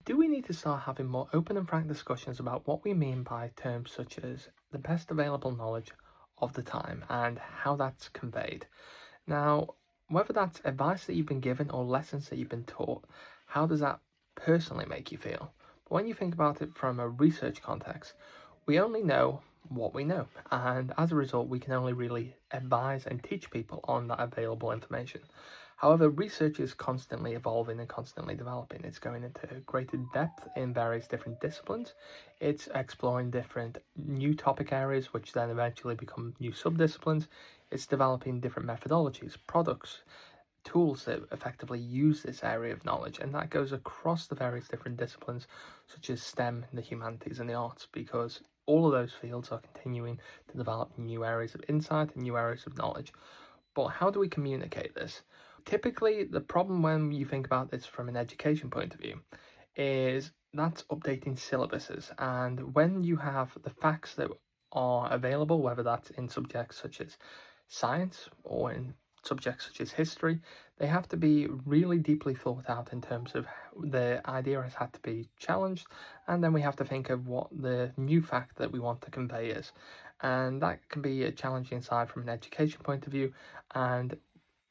Do we need to start having more open and frank discussions about what we mean by terms such as the best available knowledge of the time and how that's conveyed? Now, whether that's advice that you've been given or lessons that you've been taught, how does that personally make you feel? But when you think about it from a research context, we only know what we know, and as a result, we can only really advise and teach people on that available information. However, research is constantly evolving and constantly developing. It's going into greater depth in various different disciplines. It's exploring different new topic areas, which then eventually become new subdisciplines. It's developing different methodologies, products, tools that effectively use this area of knowledge, and that goes across the various different disciplines such as STEM, the humanities, and the arts, because all of those fields are continuing to develop new areas of insight and new areas of knowledge. But how do we communicate this? Typically, the problem when you think about this from an education point of view is that's updating syllabuses. And when you have the facts that are available, whether that's in subjects such as science or in subjects such as history, they have to be really deeply thought out in terms of the idea has had to be challenged, and then we have to think of what the new fact that we want to convey is. And that can be a challenging side from an education point of view, and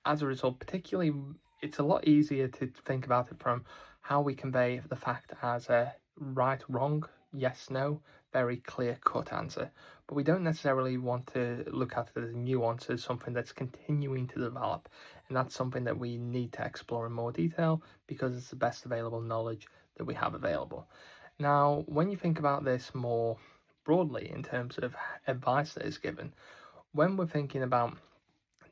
as a result, particularly, it's a lot easier to think about it from how we convey the fact as a right, wrong, yes, no, very clear cut answer. But we don't necessarily want to look at it as nuance, as something that's continuing to develop. And that's something that we need to explore in more detail because it's the best available knowledge that we have available. Now, when you think about this more broadly in terms of advice that is given, when we're thinking about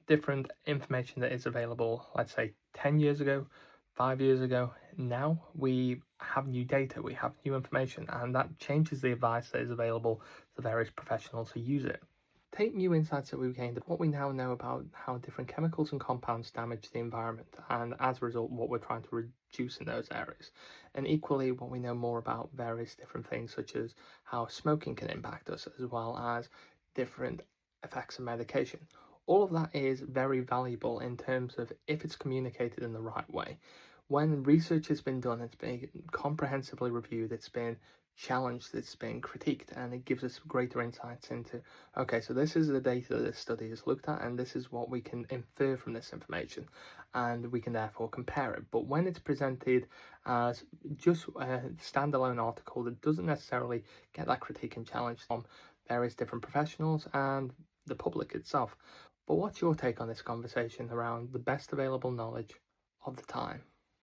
different information that is available, let's say 10 years ago, 5 years ago. Now we have new data, we have new information, and that changes the advice that is available to various professionals who use it. Take new insights that we've gained, what we now know about how different chemicals and compounds damage the environment, and as a result, what we're trying to reduce in those areas. And equally, what we know more about various different things, such as how smoking can impact us, as well as different effects of medication. All of that is very valuable in terms of if it's communicated in the right way. When research has been done, it's been comprehensively reviewed, it's been challenged, it's been critiqued, and it gives us greater insights into, okay, so this is the data that this study has looked at, and this is what we can infer from this information, and we can therefore compare it. But when it's presented as just a standalone article that doesn't necessarily get that critique and challenge from various different professionals and the public itself. But what's your take on this conversation around the best available knowledge of the time?